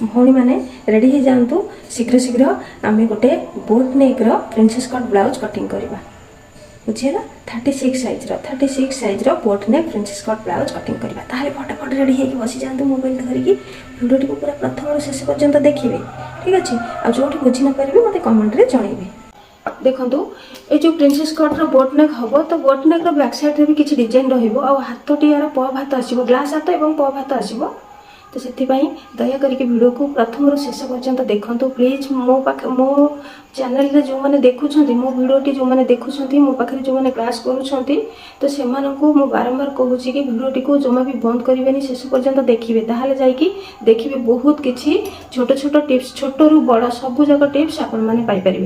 भौणी मैंने रेडी हो जातु शीघ्र शीघ्र आम गोटे बोट नेक प्रिंसेस कट ब्लाउज कटिंग करवा बुझीगला 36 साइज बोट नेक प्रिंसेस कट ब्लाउज कटिंग करवा ताहले फटाफट रेडी होगी बसी जातु मोबाइल धरिकी भिडियो को पूरा प्रथम शेष पर्यंत देखिए ठीक अच्छे आ जो बुझी न पारे मत कमेंट रे जनइबे देखो ये जो प्रिंसेस कट बोट नेक हम तो बोट नेक बैक साइड रे भी किसी डिजाइन रहाती यार पफ हाथ आसो ग्लास हाथ और पफ हाथ आसो तो से दयाकोक भिडियो को प्रथम शेष पर्यंत देखो प्लीज मो चैनल रे जो मैंने देखुं मो भिडियोटी जो मैंने देखुं मो पाखे जो मैंने क्लास करुँच तो से बारंबार कहूँ कि भिडियोटी को जमा भी बंद करेंगे शेष पर्यंत देखिए ताहले जाइकी देखिए बहुत किसी छोट छोट टिप्स छोट रु बड़ सब जाक टिप्स आपण मैंने पाइपर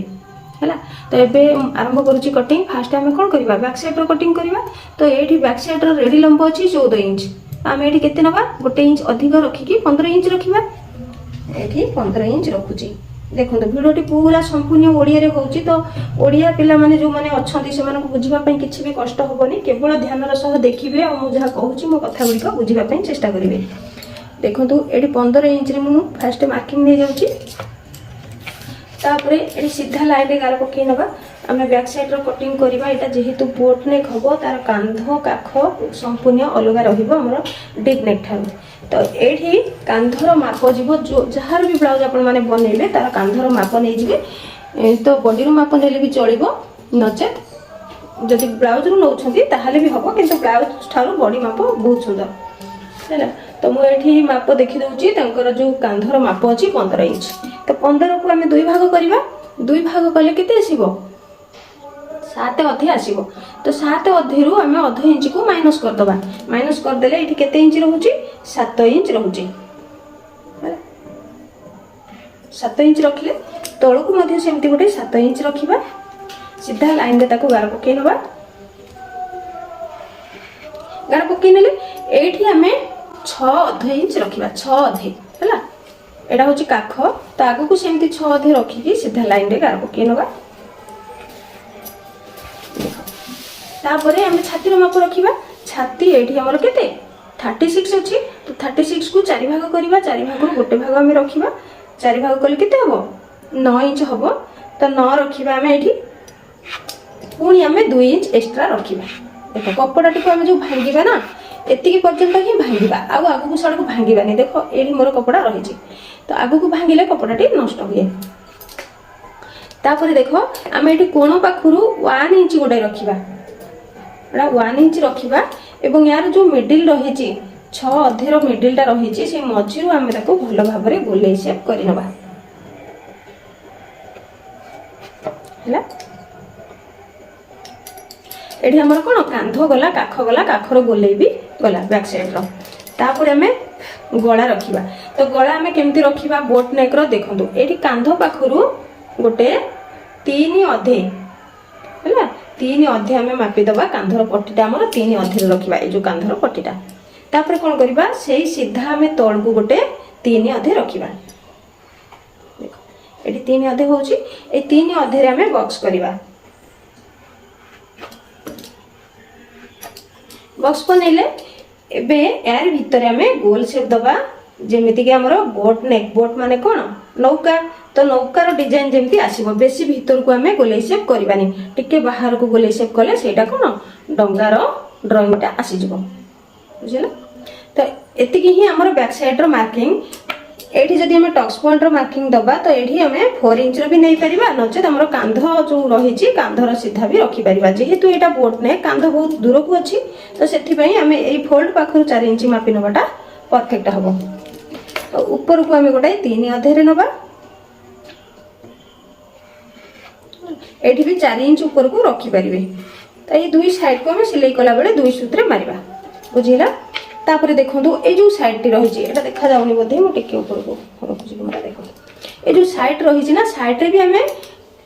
है तो ये आरंभ करुच्ची कटिंग फास्ट आम कौन करवा बैक साइड कटिंग करवा तो ये बैक साइड रेडी लंब अच्छी 14 इंच आम ये केते नवा गोटे इंच अधिक रखिकी 15 इंच रखा ये 15 इंच रखुची देखो भिडियोटी पूरा संपूर्ण ओडिया रे होउची तो ओडिया पिला माने जो माने अछंती से मानको बुझिबा पई किछि भी कष्ट होबनी केवल ध्यानर सह देखिबे और मु जहा कहूची मो कथा गुडी को बुझिबा पई चेष्टा करिवे देखो एडी 15 इंच रे मु फर्स्ट मार्किंग नै जाउची तापरे एडी सीधा लाइन रे गार पकई नबा आमे बैक साइड रो कटिंग करबा एटा जेहेतु बोट नेक हबो तार कांधो काख संपूर्ण अलग रहिबो हमर डीप नेक थारु तो एठी कांधर माप जीवो जो जहार भी ब्लाउज आपण माने बनेबे तार कांधर माप नै जिवे तो बॉडी रो माप नेले भी चलिबो नचेत जदि ब्लाउज रो नउछंती ताहाले भी हबो किंतु ब्लाउज थारु बॉडी माप बहुत सुंदर हैला तो मु एठी माप देखि दउची तांकर जो कांधर माप अछि 15 इंच तो 15 को आमे दुई भाग करबा दुई भाग कले केते आसीबो 7 अधे आसीबो तो 7 अधे रु आमे आधा इंच को माइनस कर दबा माइनस कर देले एठी केते इंच रहउची 7 इंच रहउची 7 इंच रखले तळो को मध्ये सेमति गोटे 7 इंच रखिबा सीधा लाइन रे ताको गार पके नबा गार पके नेले एठी आमे 6 अधे इंच रखिबा 6 अधे हैला एटा होची काख तो आगु को सेमति 6 अधे रखिकी सीधा लाइन रे गार पके नबा तापरे हम छाती रो माप रखिबा छाती एठी हमर केते 36 अछि तो 36 को 4 भाग करबा 4 भाग रो गोटे भाग हम रखिबा 4 भाग कले केते हबो 9 इंच हबो तो 9 रखिबा हम एठी पुनी हम 2 इंच एक्स्ट्रा रखिबा देखो कपड़ाटी को हम जो भांगीबा ना एतिकी पर्यंत ही भांगीबा आगु आगु को सड़क भांगीबानी देखो एठी मोर कपड़ा रहिछि तो आगु को भांगिले कपड़ाटी नष्ट हुए तापरे देखो हम एठी कोण पाखुरु 1 इंच गोटे रखिबा 1 इंच रखिबा एवं यार जो मिडिल रहिछि 6 अधेर मिडिल टा रहिछि से मझिरु हम ताको भलो भाबरे गोले शेप करि नबा हैला एठी हमर कोन कांधो गला काखर गोले भी गला बैक साइड रो तापर हमें गळा रखिबा तो गळा हमें केमती रखिबा बोट नेक रो देखंतु एठी कांधो पाखरु गोटे 3 अधे हैला 3 अधे हमें मापी दबा कांधर पट्टीटा हमर 3 अधे रखिबा ए जो कांधर पट्टीटा तापर कोन करबा सेही सीधा हमें तळ को गोटे 3 अधे रखिबा देखो एठी 3 अधे होउची ए 3 अधे रे हमें बॉक्स करबा बॉक्स बनेले एबे यार भितर हमें गोल शेप दबा जेमिति कि हमरो बोट नेक बोट माने कोन नौका तो नौकार डिजाइन जेमती आसीबो बेसी भीतर को हमें गोले शेप करबानी टिके बाहर को गोले शेप कले सेटा कोन डंगार ड्राइंगटा आसी जबो बुझिला तो एतिकी ही हमर बैक साइड रो मार्किंग एठी जदी हमें टक्स पॉइंट रो मार्किंग दबा तो एठी हमें 4 इंच रो भी नै परिबा नचे हमर कांध जो रहिछि कांधर सीधा भी रखि परिबा जेहेतु एटा बोट ने कांध बहुत दूर को अछि तो सेथि पई हमें एई फोल्ड पाखर 4 इंच मापि नबाटा परफेक्ट हबो तो ऊपर को हमें गोटाई 3 अधे रे नबा एठी भी 4 इंच ऊपर को रखि परिबे तो ये दुई साइड को हमें सिलाई कला बेले दुई सूत्र मारिबा बुझिला तापर देखंतु ए जो साइड टी रहिछि एटा देखा जाउनी बोधे मो टिके ऊपर को रखुछि हमरा देखो ए जो साइड रहिछि ना साइड रे भी हमें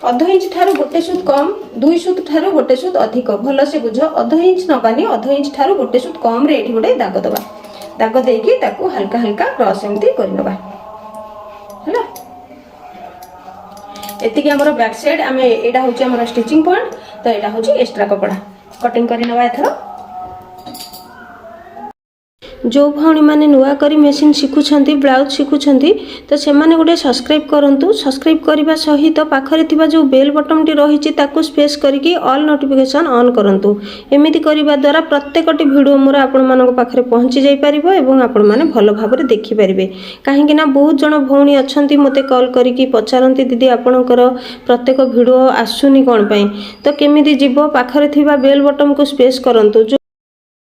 आधा इंच ठारो गोटे सूत कम दुई सूत ठारो गोटे सूत अधिक भलो से बुझ आधा इंच नबानी आधा इंच ठारो गोटे सूत कम रे एठी गोटे दाग दबा दाग देकी ताकू हल्का हल्का क्रॉस एमती करनबा हैला एतिकी हमर बैक साइड हमें एटा होछि हमर स्टिचिंग पॉइंट तो एटा होछि एक्स्ट्रा कपड़ा कटिंग करि नबा एथरो जो भाई मैंने नुआ करी मेसीन शिखुंट ब्लाउज शिखुंट तो से गोटे सब्सक्राइब करूँ सब्सक्राइब करने सहित पाखरे थिबा जो बेल बटन टी रही स्पेस करके ऑल नोटिफिकेशन ऑन करूँ। एमती करने द्वारा प्रत्येकटी वीडियो मोर आपण पाखे पहुँची जापर और आपण मैंने भल भाव देखिपारे कहीं बहुत जन भौणी अच्छा मत कॉल करके पचारती दीदी आपणकर प्रत्येक वीडियो आसुनी कौन पाई तो केमी जीव पाखरे थिबा बेल बटन को स्पेस करूँ जो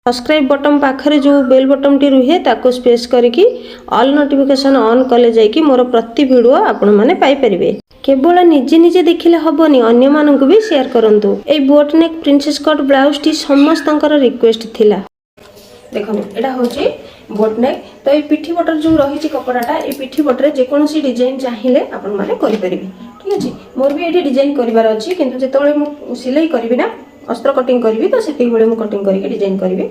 सब्सक्राइब बटन पाखरे जो बेल बटन टी रुहे ताको स्पेस करके ऑल नोटिफिकेशन ऑन कले जाइए मोर प्रति वीडियो आपण मैंने पाइपर केवल निजे निजे देखिले हबनी अन्य मानक भी शेयर करंतु। ए बोटनेक प्रिंसेस कट ब्लाउज टी समस्त रिक्वेस्ट थिला देखो एटा होची बोटनेक तो ये पिठी बटर जो रही कपड़ाटा ये पिठी बटर जेकोसी डिजाइन चाहिए आपण मैंने करेंगे ठीक अच्छे मोर भी ये डिजाइन करार अच्छी किंतु जिते मुझे सिलाई करी ना अस्त्र कटिंग करी तो से कटिंग करके डिजाइन करी।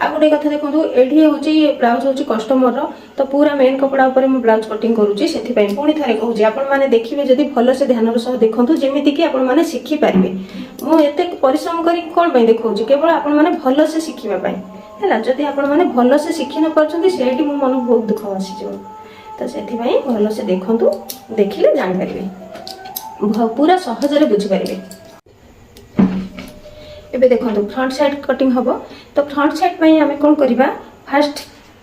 आ गोटे कथा देखो ये हूँ ब्लाउज हूँ कस्टमर तो पूरा मेन कपड़ा उपर मैं ब्लाउज कटिंग करुँची से पुणी थे कहूँ आपने देखिए जब भल से ध्यान सह देखूँ जमीक कि आपने शिखिपारे मुझे परिश्रम कर कौन देखा केवल आपने भल से शिखापी है जदि आपने भल से शिखि न पार्टी से मो मन बहुत दुख आसी तो से भल से देखूँ देखिले जापर पूरा सहजरे बुझीपारे। एबे देखो फ्रंट साइड कटिंग हम तो फ्रंट साइड पे आम कौन करवा फास्ट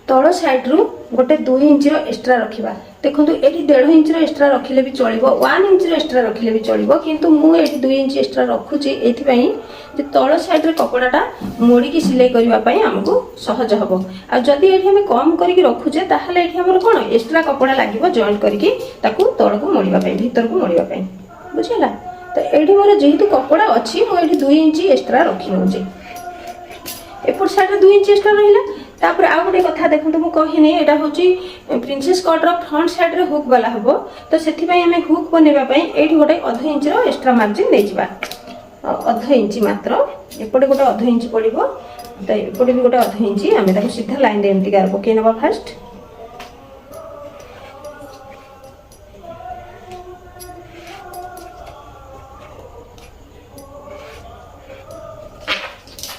तल साइड रु गोटे 2 इंच एक्सट्रा रखा देखो ये 1.5 इंच एक्सट्रा रखिले भी चलो 1 इंच एक्सट्रा रखिले भी चलो किंतु मुझे 2 इंच एक्सट्रा रखुची ये तल साइड रे कपड़ाटा मोड़ी सिलाई करने आमको सहज हम आदि ये कम करके रखुचे ताहले ये आमर कौन एक्सट्रा कपड़ा लगे जॉइंट करके तल को मोड़ापी भीतर को मोड़ापी बुझेगा। तो ये मोर जेहेतु कपड़ा अच्छी मुझे 2 इंच एक्सट्रा रखी नौचे एपट साइड 2 इंच एक्सट्रा रहा आउ गोटे कथा देखो मुझे कहनी यहाँ हूँ प्रिंसेस कटर फ्रंट साइड रे हुक वाला हम तो से आम हुक बनवाई ये गोटे 1/2 इंच एक्सट्रा मार्जिन नहीं जावा 1/2 इंच मात्र एपटे गोटे 1/2 इंच पड़ो तो एपटे भी गोटे 1/2 इंच आम सीधा लाइन एमती गार पकई नवा फास्ट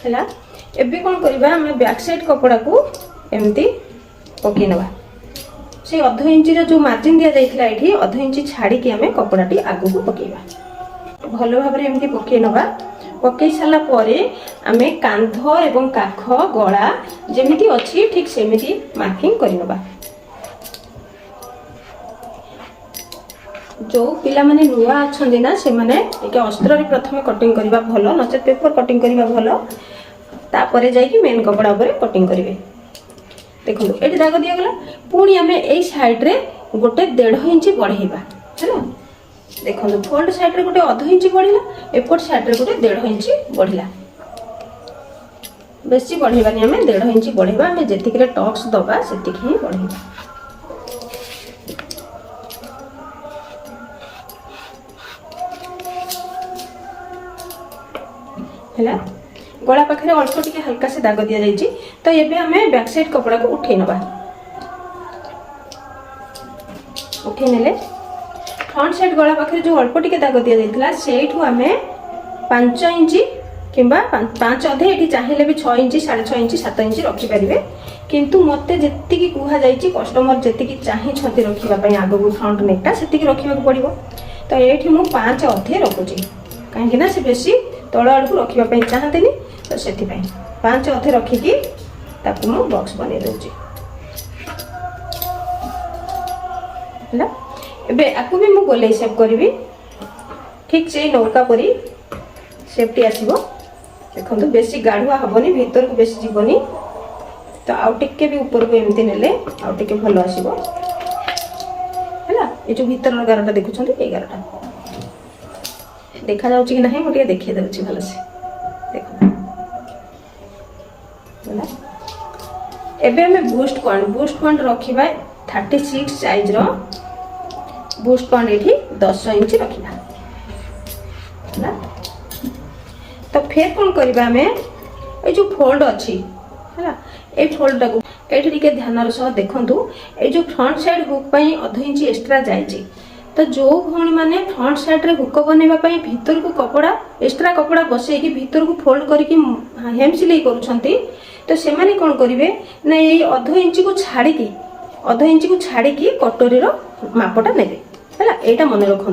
है एबे कौन करवा आम बैक साइड कपड़ा को एमती पकई नवा से 1/2 इंच जो मार्जिन दि जाइए ये 1/2 इंच छाड़ी आम कपड़ाटी आग को पकईवा भल भाव एमती पकई नवा पकई सारा आम कांध एवं काख गला जमीती अच्छी ठीक सेमिति मार्किंग करनवा जो पिला माने नुआ अच्छे ना से माने अस्त्र प्रथम कटिंग करवा भल नचे पेपर कटिंग करवा भल तापर जाइए मेन कपड़ा उपर कटिंग करेंगे देखो ये दाग दिगला पुणी आम यही सैड्रे गोटे 1.5 इंच बढ़ेगा है देखो फ्रंट साइड गोटे 1/2 इंच बढ़ला एपट साइड गोटे 1.5 इंच बढ़ला बेसी बढ़ेबानी आम 1.5 इंच बढ़ेबा आम जी टक्स दबा से ही बढ़ेगा है गला पाखे अल्प टिके हल्का से दाग दि जाइए तो ये आम बैक साइड कपड़ा को उठे नवा उठे नेले फ्रंट साइड गला पाखे जो अल्प टिके दाग दि जाइए से आम 5 इंच कि 5 अधे ये चाहिए भी 6 इंच 6.5 इंच 7 इंच रखिपारे किंतु मत जी कहुई कस्टमर जी चाहती रखापी आग को फ्रंट नेकटा से रखा पड़ो तो ये मुझे 5 अधे रखुची कहीं से बेसी तल आड़ को रखापी चाहती तो से 5 अधे रखिकी मु बॉक्स बन दूसरी है एबे आपको भी मु गोले सेप करी ठीक से नौका परी सेफ्टी आसो देखो बेसी गाढ़ुआ हेनी भीतर को बेसी जीवनी तो आउ टिके भी ऊपर को एमती नेले आउ टिके भल आसो है ये जो भीतर गारटा देखुं ये गारटा देखा जाउची कि नहीं मुझे देखिए दूसरी भल से देखो एबे हमें बूस्ट पॉइंट रखा 36 साइज रो बूस्ट पॉइंट ये 10 इंच रखा तो फिर कौन करवा आम ये जो फोल्ड अच्छी है ये फोल्ड टाक ये ध्यान सह देखूँ ये जो front side hook 1/2 inch extra जाइए तो जो भौणी मैंने फ्रंट साइड रे हुक बनवाई भीतर को कपड़ा एक्सट्रा कपड़ा बसैकी भीतर को फोल्ड करके हेम सिलाई करुँच तो से कौन करेंगे ना ये अध इंच को छाड़ी कटोरी मापटा ने यहाँ मन रखु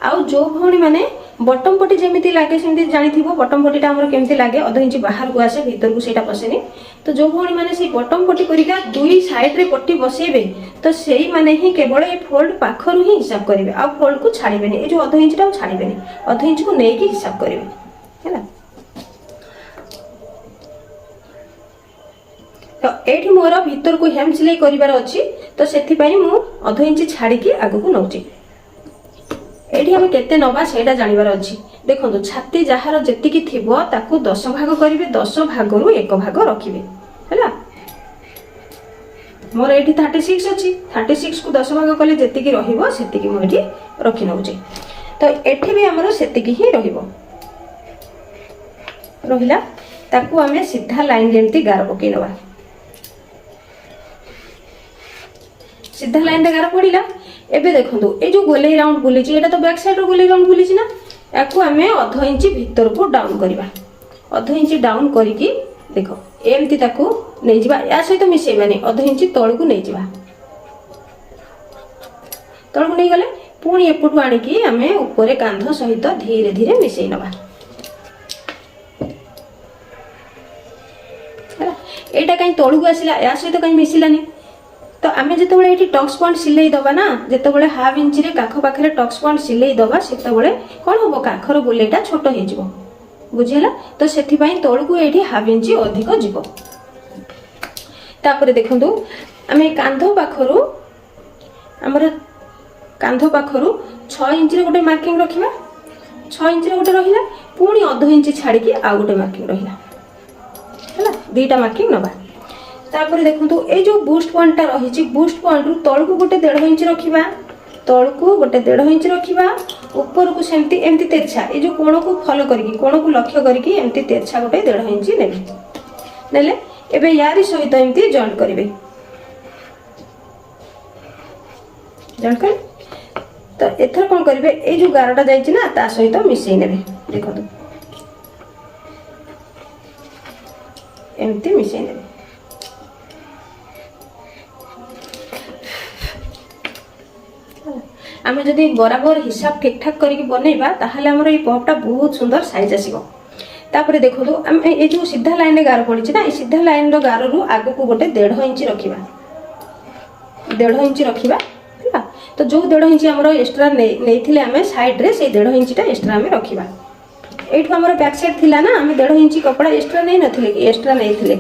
आउ जो भौणी मैंने बटम पट्टी जमी लगे सेमती जानी बटम पट्टीटा आमर केमती लगे अध इंच बाहर को आसे भीतर को सेटा पसेनी तो जो भौणी मैंने से बटम पट्टी करिका दुई साइड रे पट्टी बसेबे तो सेई माने ही केवल ये फोल्ड पाखरु ही हिसाब करेंगे आ फोल्ड को छाड़बेनी ये जो अध इंचटा छाड़बेनी अध इंच को लेकिन हिसाब करेंगे है। तो ये मोर भीतर को हेम सिलाई करार अच्छी तो से अध इंच छाड़ी आग को नौची ये आम के नवा से जानवर अच्छी देखो छाती जार जी थी 10 भाग करेंगे 10 भाग रु 1 भाग रखिए है मोर ये 36 अच्छी 36 को 10 भाग कले जी रही मुझे रखी नौचे तो ये भी आमर से ही रहा ताकू आम सीधा लाइन जमी गार पकई नवा सीधा लाइन रे गार पड़ा एबे देखो ये जो गोले राउंड बुली ये तो बैक साइड गोले राउंड बुली ना याकू आम अध इंच भीतर को डाउन करवा अध इंच डाउन करके देख एमती नहीं जा या सहित मिसेबानी अध इंच तल को नहीं जा तल को नहीं गले पुणी एपटू आणिकी आम ऊपर कांध सहित धीरे धीरे मिसई नवा एटा कहीं तलू को आसला या सहित कहीं मिसिलानी तो आम जो ये टक्स पॉइंट सिलाई दबा ना जो हाफ इंच रे काख पाखे टक्स पॉइंट सिलाई दबा से कौन हम काखर गोलेटा छोट हो बुझीला तो से तल को ये हाफ इंच अधिक जीव तापर देखु आम कांध पाखरु आमर कांध पाखरु 6 इंच रे गोटे मार्किंग रखिबा 6 इंच रे गोटे रहिला पुणी अध इंच छाड़ी आउ गोटे मार्किंग रहिला है दीटा मार्किंग नबा तापर देखो ये जो बूस्ट पॉइंट रही बूस्ट पॉइंट रु तल को गोटे 1.5 इंच रखा तल को गोटे 1.5 इंच रखा ऊपर को सेमती एमती तेरछा ये जो कोण को फॉलो करके कोण को लक्ष्य करके एमती तेरछा गोटे 1.5 इंच नेले एबे यारी सहित एमती जॉइंट करेंगे जॉइंट कर तो एथर कौन करेंगे ये जो गारटा जाइए ना ता सहित मिसई ने देखो एमती मिसई ने आम जदि बराबर हिसाब ठीक ठाक करके बनइबा ताहले हमर ये पपटा बहुत सुंदर साइज आसीबो तापर देखो आम ये जो सीधा लाइन रे गार पड़ी ना ये सीधा लाइन रो गार रु आगु को गोटे 1.5 इंच रखिबा 1.5 इंच रखिबा तो जो 1.5 इंच हमर एक्स्ट्रा नै थिले आमे साइड रे से 1.5 इंच टा एक्स्ट्रा आमे रखिबा एठो हमर बैक साइड थिला ना आमे 1.5 इंच कपड़ा एक्स्ट्रा नै नथिले कि एक्स्ट्रा नै थिले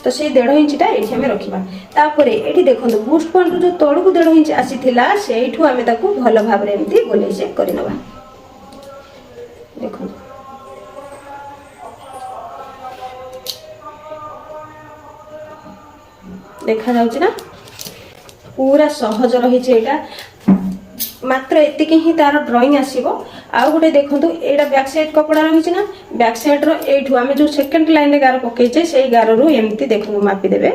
तो से 1.5 इंच टा एठी हमें रखिबा तापर एठी देखो बूस्ट पॉइंट जो तळ को 1.5 इंच आसीथिला सेठू हमें ताकू भल भाव रे एमती गोले से करिनबा देखो देखा जाउची ना पूरा सहज रही एटा मात्र एतिक ही तार ड्राइंग आसीबो आउ गोटे देखंतु एटा बैक साइड कपड़ा रही ना बैक साइड रो एठू आमे जो सेकंड लाइन रे गार पकेचे सेई गार रु एमती देखंतु मापी देबे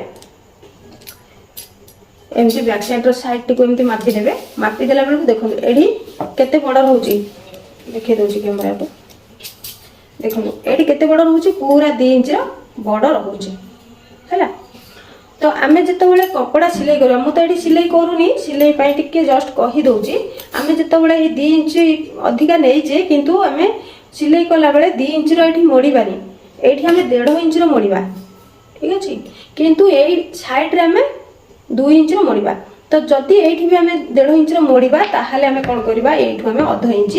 एमती बैक साइड रो साइड टी को एमती मापी देबे मापी देला बेलू देखंतु एठी केते बड़ रहउची देखे दोची कैमरा को देखंतु एठी केते बड़ रहउची पूरा 2 इंच रो बड़ रहउची हैला तो आमे जिते कपड़ा सिलाई करवा मु तो ये सिलाई करूनी सिलाई टिके जस्ट कही दौची आमे जिते ये 2 इंच अधिका नहींचे किंतु आमे सिलाई कला बेले 2 इंच रो मोड़बानी ये आमे 1.5 इंच रो मोड़वा ठीक अच्छे किंतु यही साइड रे आमे 2 इंच रो मोड़वा तो जदि ये भी आमे 1.5 इंच रो मोड़वा ताहाले आमे कोन करबा एठू आमे अध इंच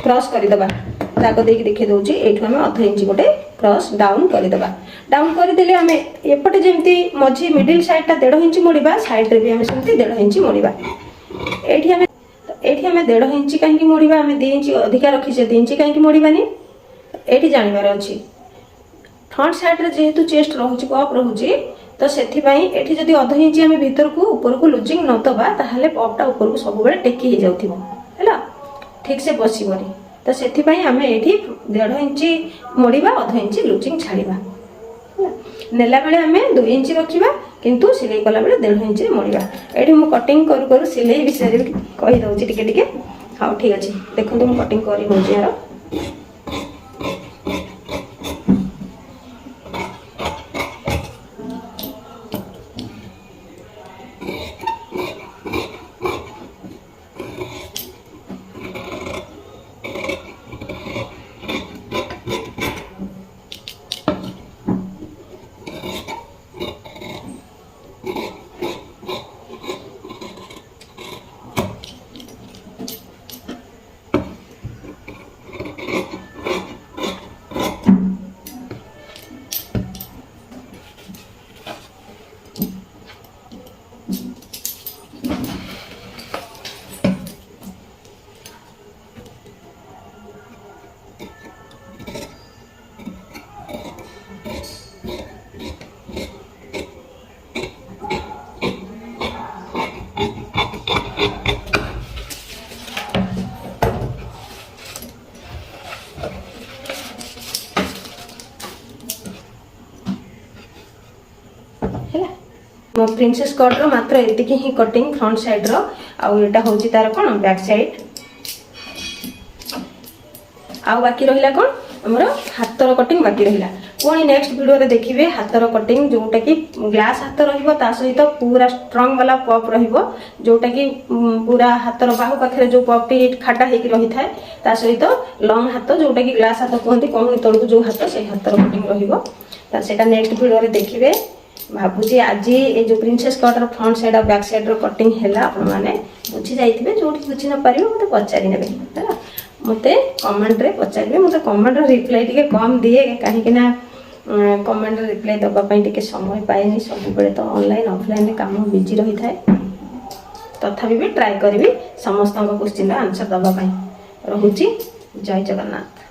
क्रॉस कर दबा दाग देके देखे दउची एठू आमे अध इंच गोटे क्रॉस डाउन कर दबा डाउन कर देले आमे एपटे जेमती मझी मिडिल साइड ता 1.5 इंच मोड़िबा साइड रे भी आमे सेमती 1.5 इंच मोड़िबा एठी आमे 1.5 इंच काहे मोड़िबा आमे 2 इंच अधिका रखी से 2 इंच काहे मोड़िबानी एठी जानिबार अछि फ्रंट साइड रे जेहेतु चेस्ट रहउची पॉप रहउची तो सेथि पई एठी जदी अध इंच आमे भीतर को ऊपर को लूजिंग न तबा ताहाले पॉपटा ऊपर को सब बेले टेकी हे जाउथिबो हैला ठीक से बसिबनी तो सेथि पई आमे एठी 1.5 इंच मोड़िबा अध इंच लूजिंग छाड़िबा नेला बेले आमे 2 इंच रखिबा किंतु सिलाई कला बेले 1.5 इंच मोड़िबा एठी मु कटिंग करू करू सिलाई विषय रे कहि दउची टिके टिके हां ठीक अछि देखंतु मु कटिंग करि होजी यार प्रिंसेस कट रो मात्र एतिकी ही कटिंग फ्रंट साइड रो आउ एटा होची तार कोन बैक साइड आउ बाकी रहिला कोन हमर हातर कटिंग बाकी रहिला पुणी नेक्स्ट वीडियो रे देखिबे हातर कटिंग जोटा कि ग्लास हाथ रहिबो ता सहित पूरा स्ट्रांग वाला पप रहिबो जोटा कि पूरा हातर बाहु पाखरे जो पप टी खाटा हेकी रही थाए ता सहित लॉन्ग हाथ जोटा कि ग्लास हाथ कहंती कोन तळकु जो हाथ से हातर कटिंग रहिबो ता सेटा नेक्स्ट वीडियो रे देखिबे भाबुची आज ये जो प्रिंसेस कट रो फ्रंट साइड और बैक साइड रो कटिंग हैला आपण माने बुझी जाइथिबे जोठी बुझी न पारिबो मते पचारि नेबे हैला मते कमेंट रे पचारिबे मते कमेंट रे रिप्लाई टिके कम दिए काहे कि ना कमेंट रे रिप्लाई दबा पई टिके समय पाएनी सब बेले तो ऑनलाइन ऑफलाइन रे काम बिजी रही थाए तथापि भी ट्राई करबी समस्त क्वेश्चन रा आंसर दबा पई रहुची जय जगन्नाथ।